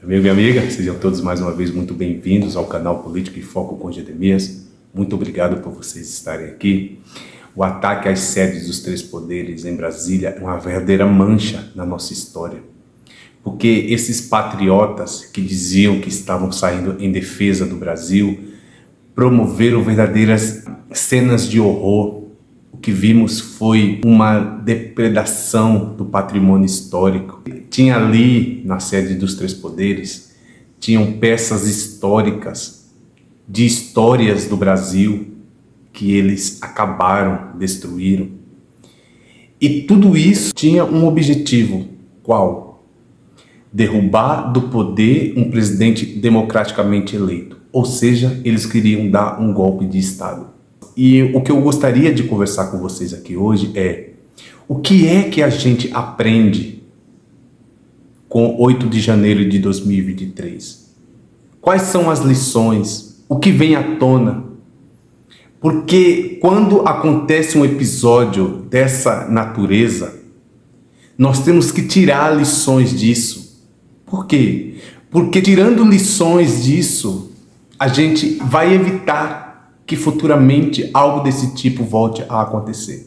Amigo e amiga, sejam todos mais uma vez muito bem-vindos ao canal Política em Foco com Gedemias. Muito obrigado por vocês estarem aqui. O ataque às sedes dos três poderes em Brasília é uma verdadeira mancha na nossa história. Porque esses patriotas que diziam que estavam saindo em defesa do Brasil promoveram verdadeiras cenas de horror. O que vimos foi uma depredação do patrimônio histórico. Tinha ali, na sede dos três poderes, tinham peças históricas, de histórias do Brasil, que eles acabaram, destruíram. E tudo isso tinha um objetivo, qual? Derrubar do poder um presidente democraticamente eleito. Ou seja, eles queriam dar um golpe de Estado. E o que eu gostaria de conversar com vocês aqui hoje é: o que é que a gente aprende com 8 de janeiro de 2023? Quais são as lições? O que vem à tona? Porque quando acontece um episódio dessa natureza, nós temos que tirar lições disso. Por quê? Porque tirando lições disso, a gente vai evitar que futuramente algo desse tipo volte a acontecer.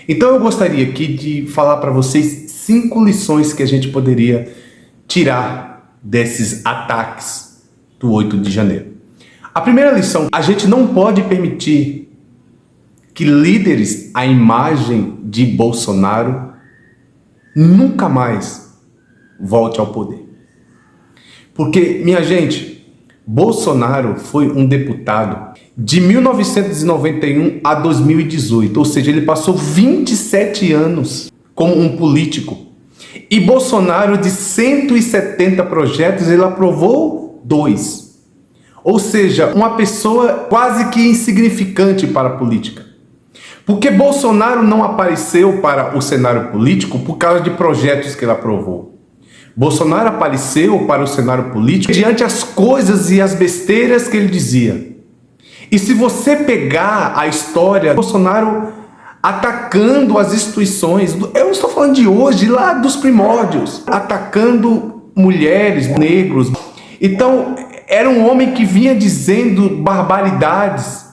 Então eu gostaria aqui de falar para vocês 5 lições que a gente poderia tirar desses ataques do 8 de janeiro. A primeira lição: a gente não pode permitir que líderes à imagem de Bolsonaro nunca mais volte ao poder. Porque, minha gente, Bolsonaro foi um deputado de 1991 a 2018, ou seja, ele passou 27 anos como um político. E Bolsonaro, de 170 projetos, ele aprovou 2. Ou seja, uma pessoa quase que insignificante para a política. Porque Bolsonaro não apareceu para o cenário político por causa de projetos que ele aprovou. Bolsonaro apareceu para o cenário político diante as coisas e as besteiras que ele dizia. E se você pegar a história, Bolsonaro atacando as instituições, eu não estou falando de hoje, lá dos primórdios, atacando mulheres, negros. Então, era um homem que vinha dizendo barbaridades.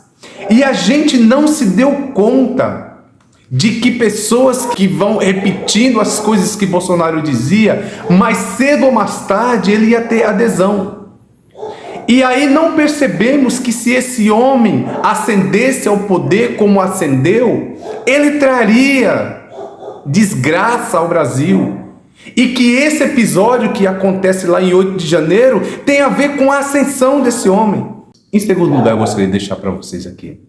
E a gente não se deu conta de que pessoas que vão repetindo as coisas que Bolsonaro dizia, mais cedo ou mais tarde ele ia ter adesão. E aí não percebemos que se esse homem ascendesse ao poder como ascendeu, ele traria desgraça ao Brasil. E que esse episódio que acontece lá em 8 de janeiro tem a ver com a ascensão desse homem. Em segundo lugar, eu gostaria de deixar para vocês aqui: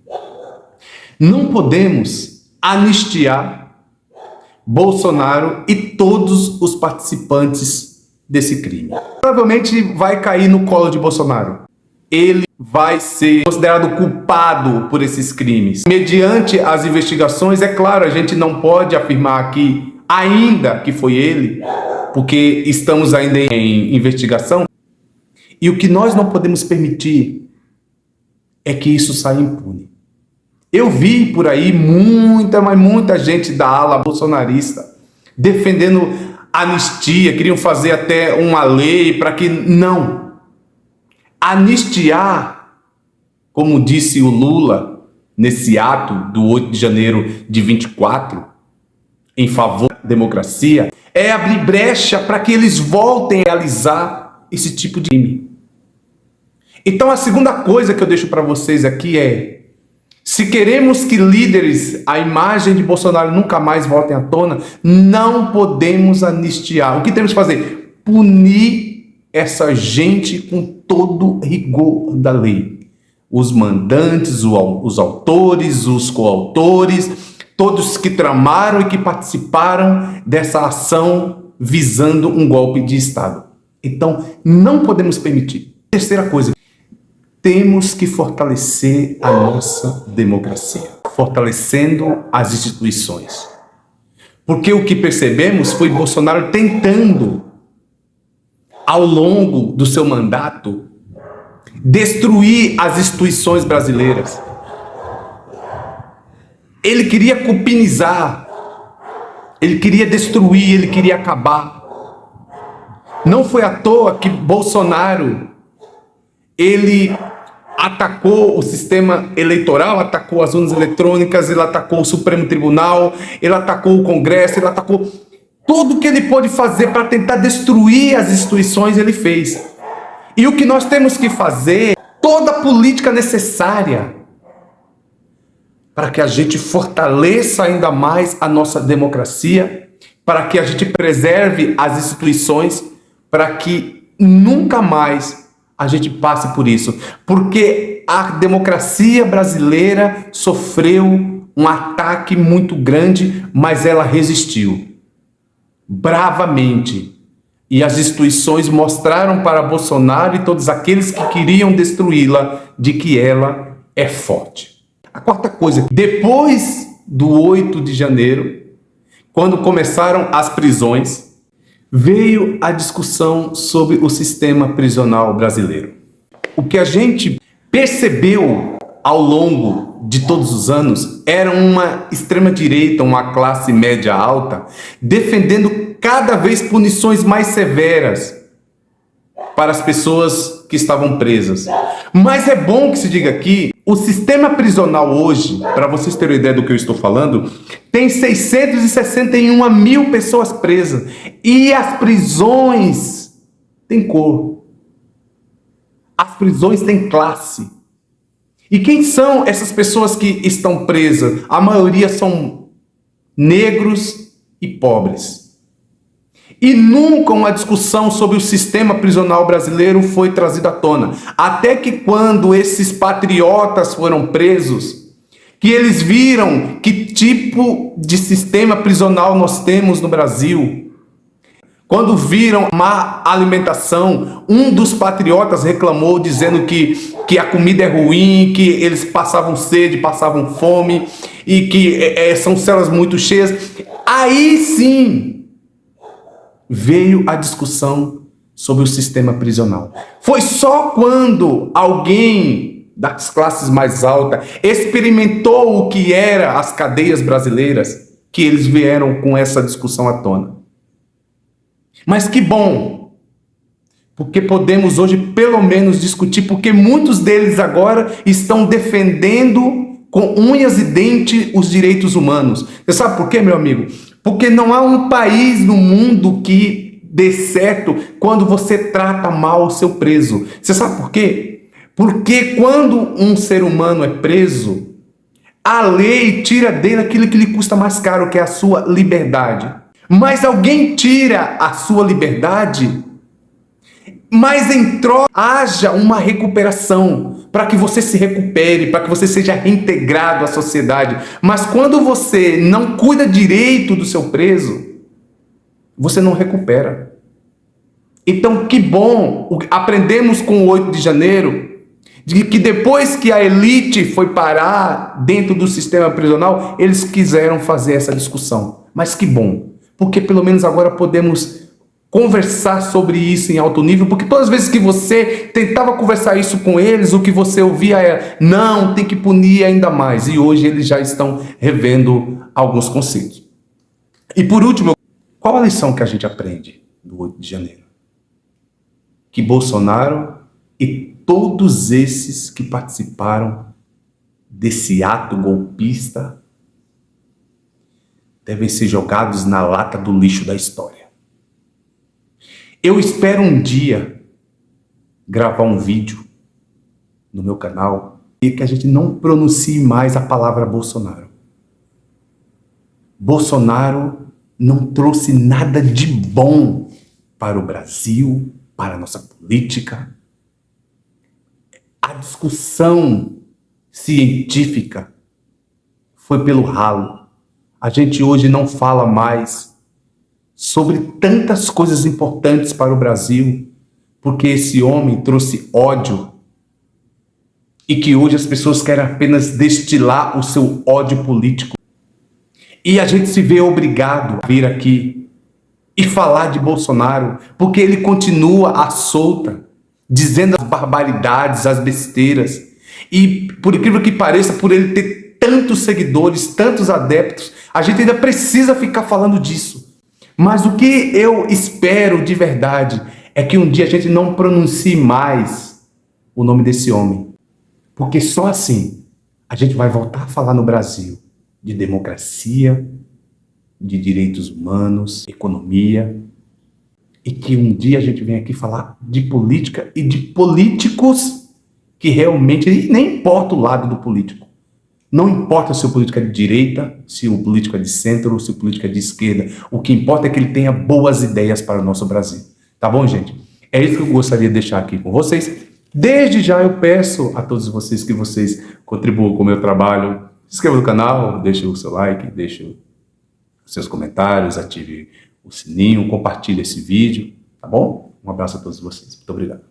não podemos anistiar Bolsonaro e todos os participantes desse crime. Provavelmente vai cair no colo de Bolsonaro. Ele vai ser considerado culpado por esses crimes. Mediante as investigações, é claro, a gente não pode afirmar aqui ainda que foi ele, porque estamos ainda em investigação. E o que nós não podemos permitir é que isso saia impune. Eu vi por aí muita gente da ala bolsonarista defendendo anistia, queriam fazer até uma lei para que não. Anistiar, como disse o Lula nesse ato do 8 de janeiro de 24, em favor da democracia, é abrir brecha para que eles voltem a realizar esse tipo de crime. Então a segunda coisa que eu deixo para vocês aqui é: se queremos que líderes à imagem de Bolsonaro nunca mais voltem à tona, não podemos anistiar. O que temos que fazer? Punir essa gente com todo rigor da lei. Os mandantes, os autores, os coautores, todos que tramaram e que participaram dessa ação visando um golpe de Estado. Então, não podemos permitir. Terceira coisa: temos que fortalecer a nossa democracia, fortalecendo as instituições. Porque o que percebemos foi Bolsonaro tentando, ao longo do seu mandato, destruir as instituições brasileiras. Ele queria cupinizar, ele queria destruir, ele queria acabar. Não foi à toa que Bolsonaro, ele atacou o sistema eleitoral, atacou as urnas eletrônicas, ele atacou o Supremo Tribunal, ele atacou o Congresso, ele atacou tudo que ele pôde fazer para tentar destruir as instituições, ele fez. E o que nós temos que fazer, toda a política necessária para que a gente fortaleça ainda mais a nossa democracia, para que a gente preserve as instituições, para que nunca mais a gente passe por isso. Porque a democracia brasileira sofreu um ataque muito grande, mas ela resistiu bravamente. E as instituições mostraram para Bolsonaro e todos aqueles que queriam destruí-la de que ela é forte. A quarta coisa, depois do 8 de janeiro, quando começaram as prisões, veio a discussão sobre o sistema prisional brasileiro. O que a gente percebeu ao longo de todos os anos era uma extrema-direita, uma classe média alta, defendendo cada vez punições mais severas para as pessoas que estavam presas. Mas é bom que se diga aqui, o sistema prisional hoje, para vocês terem ideia do que eu estou falando, tem 661 mil pessoas presas. E as prisões têm cor. As prisões têm classe. E quem são essas pessoas que estão presas? A maioria são negros e pobres. E nunca uma discussão sobre o sistema prisional brasileiro foi trazida à tona. Até que quando esses patriotas foram presos, que eles viram que tipo de sistema prisional nós temos no Brasil. Quando viram má alimentação, um dos patriotas reclamou dizendo que a comida é ruim, que eles passavam sede, passavam fome e que são celas muito cheias. Aí sim veio a discussão sobre o sistema prisional. Foi só quando alguém das classes mais altas experimentou o que eram as cadeias brasileiras que eles vieram com essa discussão à tona. Mas que bom, porque podemos hoje pelo menos discutir, porque muitos deles agora estão defendendo com unhas e dentes os direitos humanos. Você sabe por quê, meu amigo? Porque não há um país no mundo que dê certo quando você trata mal o seu preso. Você sabe por quê? Porque quando um ser humano é preso, a lei tira dele aquilo que lhe custa mais caro, que é a sua liberdade. Mas alguém tira a sua liberdade, mas em troca haja uma recuperação, para que você se recupere, para que você seja reintegrado à sociedade. Mas quando você não cuida direito do seu preso, você não recupera. Então, que bom, aprendemos com o 8 de janeiro, de que depois que a elite foi parar dentro do sistema prisional, eles quiseram fazer essa discussão. Mas que bom, porque pelo menos agora podemos conversar sobre isso em alto nível, porque todas as vezes que você tentava conversar isso com eles, o que você ouvia era, não, tem que punir ainda mais. E hoje eles já estão revendo alguns conceitos. E por último, qual a lição que a gente aprende do 8 de janeiro? Que Bolsonaro e todos esses que participaram desse ato golpista devem ser jogados na lata do lixo da história. Eu espero um dia gravar um vídeo no meu canal e que a gente não pronuncie mais a palavra Bolsonaro. Bolsonaro não trouxe nada de bom para o Brasil, para a nossa política. A discussão científica foi pelo ralo. A gente hoje não fala mais sobre tantas coisas importantes para o Brasil, porque esse homem trouxe ódio e que hoje as pessoas querem apenas destilar o seu ódio político. E a gente se vê obrigado a vir aqui e falar de Bolsonaro, porque ele continua à solta, dizendo as barbaridades, as besteiras. E por incrível que pareça, por ele ter tantos seguidores, tantos adeptos, a gente ainda precisa ficar falando disso. Mas o que eu espero de verdade é que um dia a gente não pronuncie mais o nome desse homem. Porque só assim a gente vai voltar a falar no Brasil de democracia, de direitos humanos, economia, e que um dia a gente venha aqui falar de política e de políticos que realmente, e nem importa o lado do político. Não importa se o político é de direita, se o político é de centro ou se o político é de esquerda. O que importa é que ele tenha boas ideias para o nosso Brasil. Tá bom, gente? É isso que eu gostaria de deixar aqui com vocês. Desde já eu peço a todos vocês que vocês contribuam com o meu trabalho. Se inscreva no canal, deixe o seu like, deixe os seus comentários, ative o sininho, compartilhe esse vídeo, tá bom? Um abraço a todos vocês. Muito obrigado.